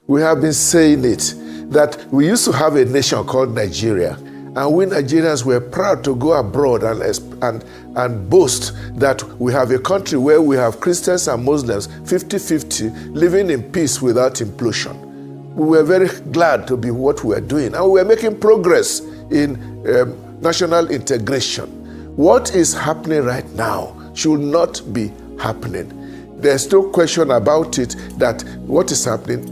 We have been saying it, that we used to have a nation called Nigeria, and we Nigerians were proud to go abroad and boast that we have a country where we have Christians and Muslims 50-50 living in peace without implosion. We were very glad to be what we were doing, and we were making progress in national integration. What is happening right now should not be happening. There's no question about it that what is happening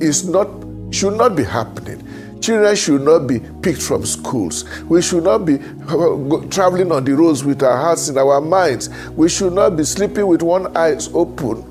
should not be happening. Children should not be picked from schools. We should not be traveling on the roads with our hearts in our minds. We should not be sleeping with one eye open.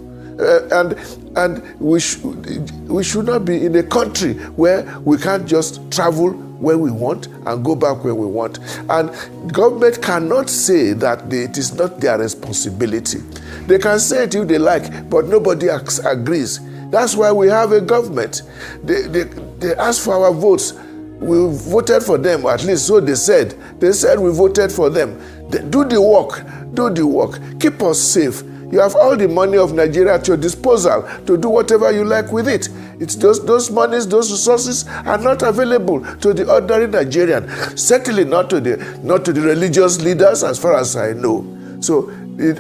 And we should not be in a country where we can't just travel when we want and go back when we want. And government cannot say that it is not their responsibility. They can say it if they like, but nobody agrees. That's why we have a government. They asked for our votes. We voted for them, at least so they said. They said we voted for them. Do the work. Do the work. Keep us safe. You have all the money of Nigeria at your disposal to do whatever you like with it. It's those monies, those resources are not available to the ordinary Nigerian. Certainly not to the religious leaders, as far as I know. So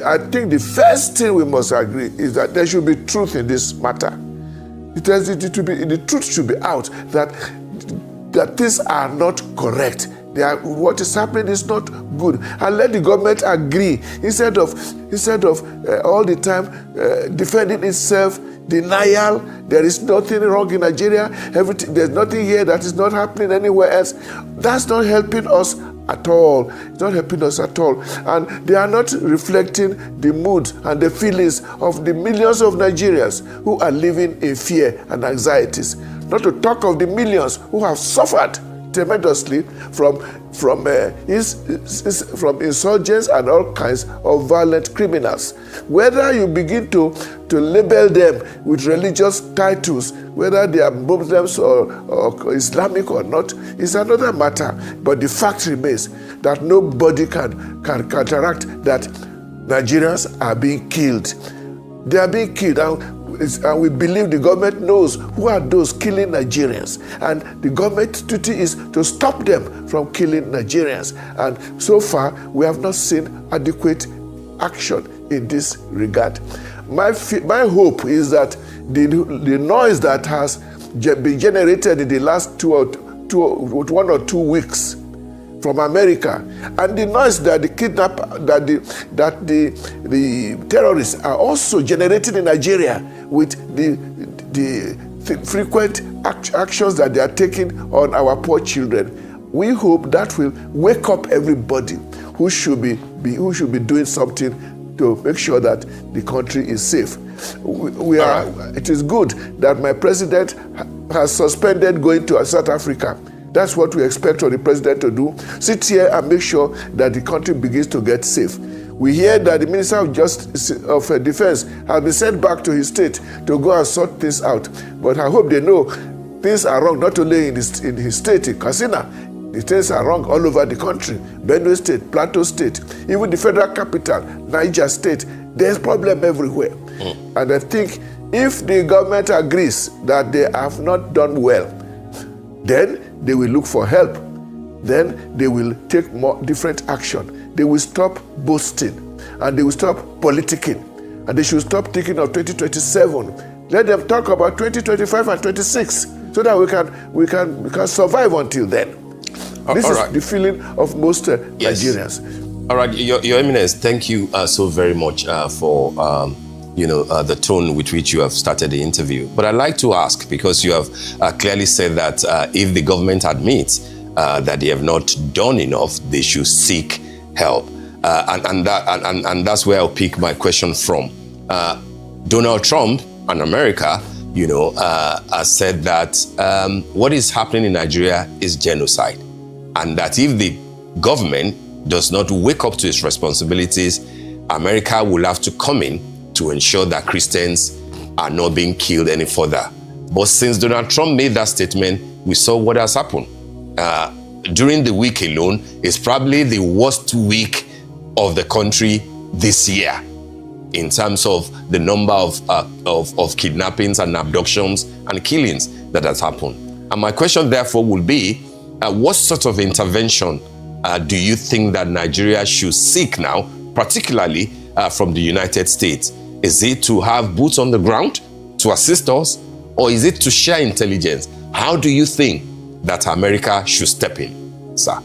I think the first thing we must agree is that there should be truth in this matter. The truth should be out that these are not correct. What is happening is not good, and let the government agree instead of all the time defending itself, denial. There is nothing wrong in Nigeria. There's nothing here that is not happening anywhere else. That's not helping us at all. It's not helping us at all, and they are not reflecting the moods and the feelings of the millions of Nigerians who are living in fear and anxieties. Not to talk of the millions who have suffered tremendously from insurgents and all kinds of violent criminals. Whether you begin to label them with religious titles, whether they are Muslims or Islamic or not, is another matter. But the fact remains that nobody can counteract that Nigerians are being killed. They are being killed, and we believe the government knows who are those killing Nigerians, and the government's duty is to stop them from killing Nigerians. And so far, we have not seen adequate action in this regard. My hope is that the noise that has been generated in the last 1 or 2 weeks from America, and the noise that the terrorists are also generating in Nigeria with the frequent actions that they are taking on our poor children. We hope that will wake up everybody who should be doing something to make sure that the country is safe. It is good that my president has suspended going to South Africa. That's what we expect of the president to do. Sit here and make sure that the country begins to get safe. We hear that the Minister of Defense has been sent back to his state to go and sort things out. But I hope they know things are wrong, not only in his state, in Katsina. The things are wrong all over the country. Benue State, Plateau State, even the federal capital, Niger State. There's problem everywhere. And I think if the government agrees that they have not done well, then they will look for help. Then they will take more different action. They will stop boasting, and they will stop politicking, and they should stop thinking of 2027. Let them talk about 2025 and 26, so that we can survive until then. This is the feeling of most Nigerians. All right, Your Eminence, thank you so very much for the tone with which you have started the interview. But I'd like to ask, because you have clearly said that if the government admits that they have not done enough, they should seek help. And that's where I'll pick my question from. Donald Trump and America, has said that what is happening in Nigeria is genocide. And that if the government does not wake up to its responsibilities, America will have to come in to ensure that Christians are not being killed any further. But since Donald Trump made that statement, we saw what has happened. During the week alone, it's probably the worst week of the country this year. in terms of the number of kidnappings and abductions and killings that has happened. And my question therefore will be, what sort of intervention do you think that Nigeria should seek now, particularly from the United States? Is it to have boots on the ground to assist us, or is it to share intelligence? How do you think that America should step in, sir?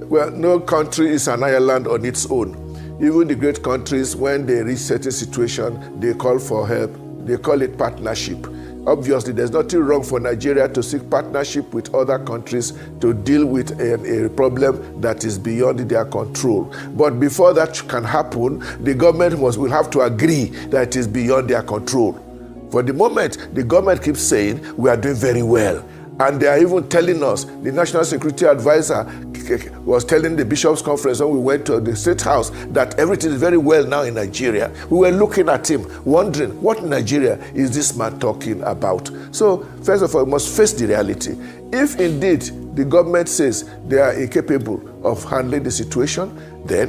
Well, no country is an island on its own. Even the great countries, when they reach certain situation, they call for help. They call it partnership. Obviously, there's nothing wrong for Nigeria to seek partnership with other countries to deal with a problem that is beyond their control. But before that can happen, the government will have to agree that it is beyond their control. For the moment, the government keeps saying, we are doing very well. And they are even telling us, the National Security Advisor was telling the Bishops' Conference when we went to the State House that everything is very well now in Nigeria. We were looking at him, wondering, what Nigeria is this man talking about? So, first of all, we must face the reality. If indeed the government says they are incapable of handling the situation, then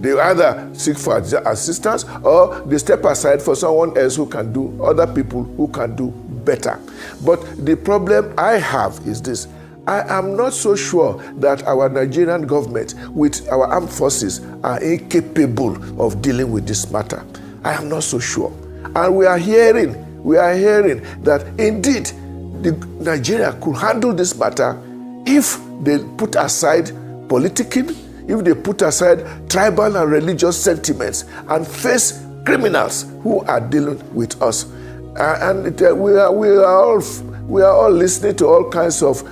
they either seek for assistance or they step aside for someone else who can do, other people who can do better. But the problem I have is this. I am not so sure that our Nigerian government with our armed forces are incapable of dealing with this matter. I am not so sure. And we are hearing that indeed Nigeria could handle this matter if they put aside politicking, if they put aside tribal and religious sentiments and face criminals who are dealing with us. We are all listening to all kinds of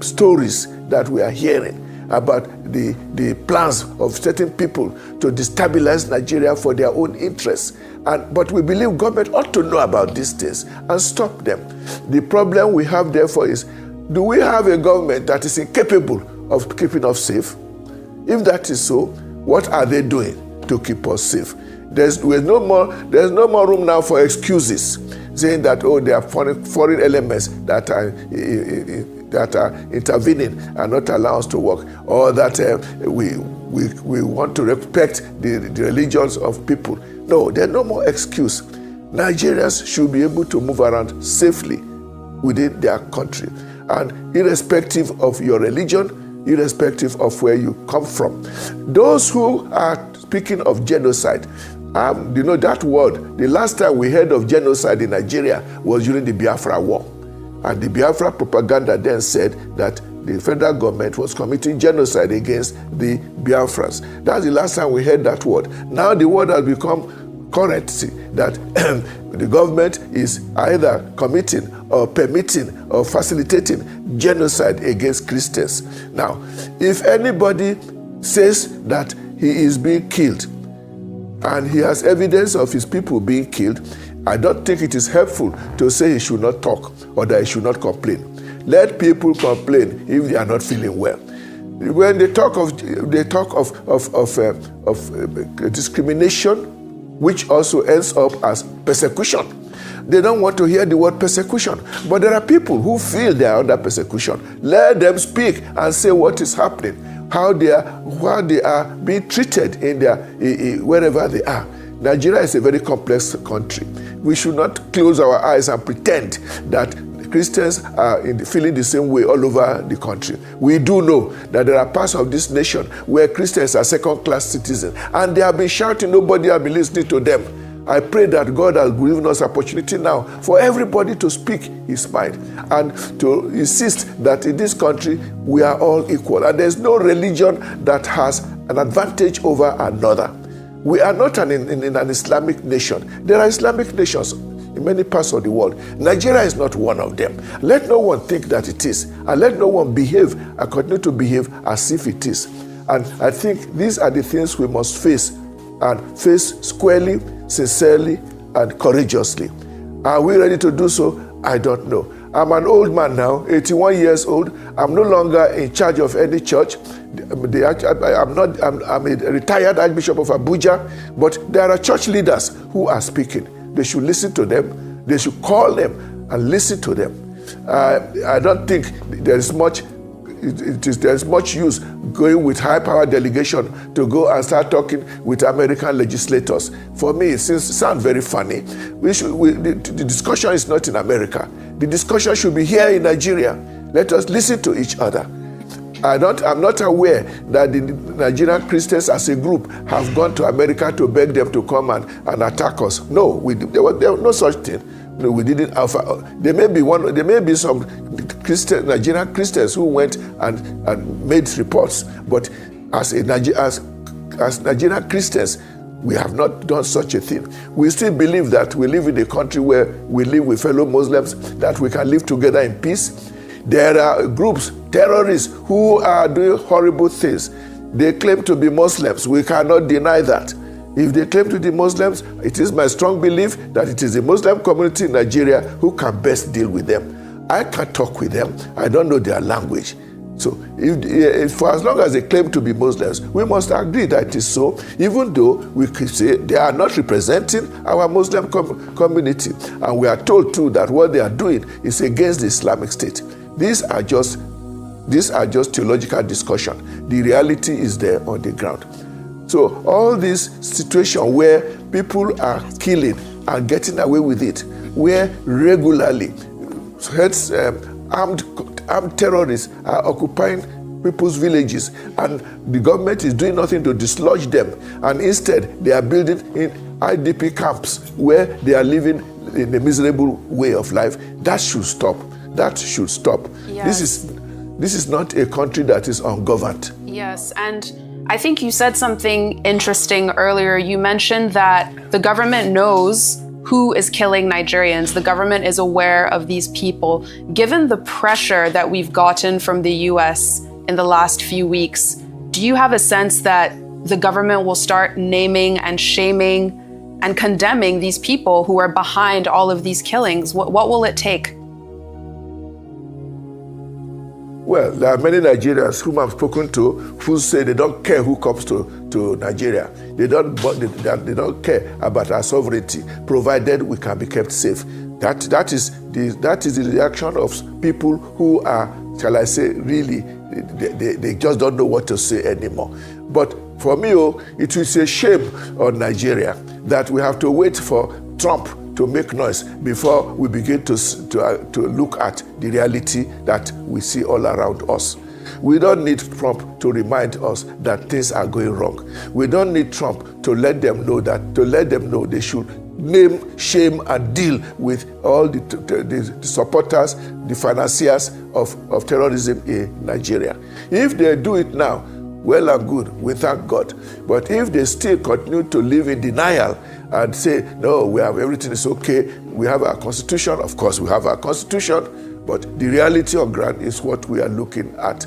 stories that we are hearing about the plans of certain people to destabilize Nigeria for their own interests. But we believe government ought to know about these things and stop them. The problem we have therefore is, do we have a government that is incapable of keeping us safe? If that is so, what are they doing to keep us safe? There's no more room now for excuses, saying that, there are foreign elements that are intervening and not allow us to work, or that we want to respect the religions of people. No, there's no more excuse. Nigerians should be able to move around safely within their country, and irrespective of your religion, irrespective of where you come from. Those who are speaking of genocide, that word, the last time we heard of genocide in Nigeria was during the Biafra War. And the Biafra propaganda then said that the federal government was committing genocide against the Biafrans. That's the last time we heard that word. Now the word has become currency, that the government is either committing or permitting or facilitating genocide against Christians. Now, if anybody says that he is being killed, and he has evidence of his people being killed, I don't think it is helpful to say he should not talk or that he should not complain. Let people complain if they are not feeling well. When they talk of discrimination, which also ends up as persecution. They don't want to hear the word persecution. But there are people who feel they are under persecution. Let them speak and say what is happening, how they are being treated in their wherever they are. Nigeria is a very complex country. We should not close our eyes and pretend that Christians are feeling the same way all over the country. We do know that there are parts of this nation where Christians are second-class citizens, and they have been shouting, nobody has been listening to them. I pray that God has given us opportunity now for everybody to speak his mind and to insist that in this country we are all equal, and there's no religion that has an advantage over another. We are not in an Islamic nation. There are Islamic nations in many parts of the world. Nigeria is not one of them. Let no one think that it is, and let no one behave and continue to behave as if it is. And I think these are the things we must face, and face squarely, sincerely, and courageously. Are we ready to do so? I don't know. I'm an old man now, 81 years old. I'm no longer in charge of any church. I'm a retired Archbishop of Abuja, but there are church leaders who are speaking. They should listen to them. They should call them and listen to them. I don't think there is much there's much use going with high power delegation to go and start talking with American legislators. For me, it sounds very funny. The discussion is not in America. The discussion should be here in Nigeria. Let us listen to each other. I'm not aware that the Nigerian Christians as a group have gone to America to beg them to come and attack us. No, there was no such thing. No, we didn't offer. There may be some Nigerian Christians who went and made reports, but as Nigerian Christians, we have not done such a thing. We still believe that we live in a country where we live with fellow Muslims, that we can live together in peace. There are groups, terrorists, who are doing horrible things. They claim to be Muslims. We cannot deny that. If they claim to be Muslims, it is my strong belief that it is the Muslim community in Nigeria who can best deal with them. I can't talk with them. I don't know their language. So if for as long as they claim to be Muslims, we must agree that it is so, even though we could say they are not representing our Muslim community. And we are told too that what they are doing is against the Islamic State. These are just theological discussion. The reality is there on the ground. So all this situation where people are killing and getting away with it, where regularly armed terrorists are occupying people's villages, and the government is doing nothing to dislodge them, and instead they are building in IDP camps where they are living in a miserable way of life. That should stop. That should stop. Yes. This is not a country that is ungoverned. Yes, and I think you said something interesting earlier. You mentioned that the government knows who is killing Nigerians. The government is aware of these people. Given the pressure that we've gotten from the US in the last few weeks, do you have a sense that the government will start naming and shaming and condemning these people who are behind all of these killings? What will it take? Well, there are many Nigerians whom I've spoken to who say they don't care who comes to Nigeria. They don't care about our sovereignty, provided we can be kept safe. That is the reaction of people who are, shall I say, really, they just don't know what to say anymore. But for me, it is a shame on Nigeria that we have to wait for Trump to make noise before we begin to look at the reality that we see all around us. We don't need Trump to remind us that things are going wrong. We don't need Trump to let them know they should name, shame, and deal with all the supporters, the financiers of terrorism in Nigeria. If they do it now, well and good, we thank God. But if they still continue to live in denial and say, no, we have everything is okay, we have our constitution, of course we have our constitution, but the reality on ground is what we are looking at.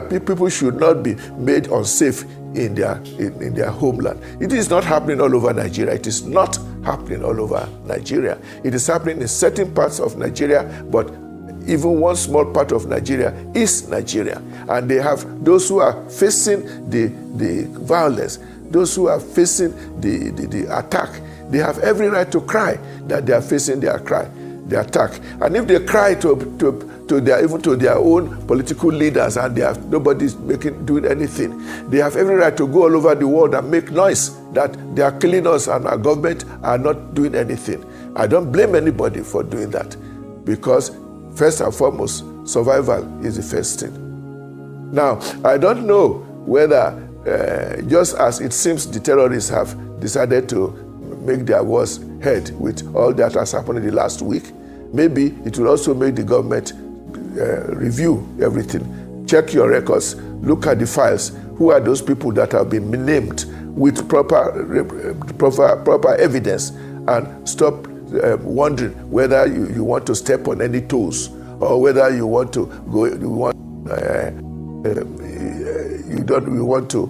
People should not be made unsafe in their homeland. It is not happening all over Nigeria. It is not happening all over Nigeria. It is happening in certain parts of Nigeria, but even one small part of Nigeria is Nigeria. And they have those who are facing the violence, those who are facing the attack. They have every right to cry that they are facing the attack. And if they cry to their own political leaders and nobody's doing anything, they have every right to go all over the world and make noise that they are killing us and our government are not doing anything. I don't blame anybody for doing that, because first and foremost, survival is the first thing. Now, I don't know whether, just as it seems the terrorists have decided to make their wars heard with all that has happened in the last week, maybe it will also make the government review everything. Check your records, look at the files. Who are those people that have been named with proper evidence, and stop wondering whether you want to step on any toes, or whether you want to go, you want to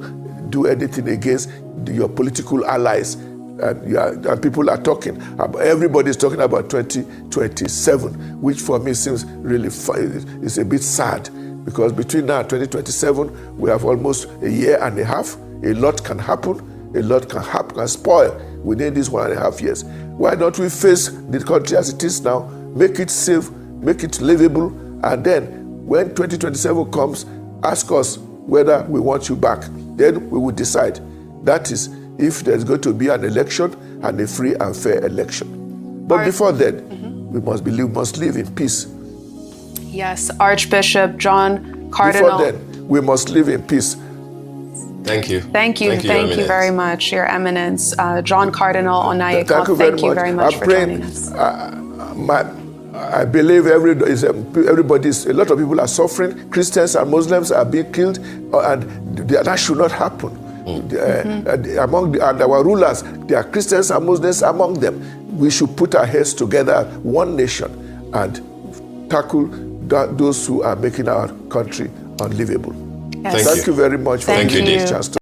do anything against your political allies. And people are talking. Everybody is talking about 2027, which for me seems really it's a bit sad, because between now and 2027 we have almost a year and a half. A lot can happen. A lot can spoil within these 1.5 years. Why don't we face the country as it is now, make it safe, make it livable, and then when 2027 comes, ask us whether we want you back. Then we will decide. That is, if there's going to be an election and a free and fair election. But before then, we must live in peace. Yes, Archbishop John Cardinal. Before then, we must live in peace. Thank you. Thank you very much, Your Eminence. John Cardinal Onayekan, thank you very much for joining us. I believe a lot of people are suffering. Christians and Muslims are being killed, and that should not happen. Among our rulers, there are Christians and Muslims among them. We should put our heads together, one nation, and tackle those who are making our country unlivable. Yes. Thank you very much for giving me this chance to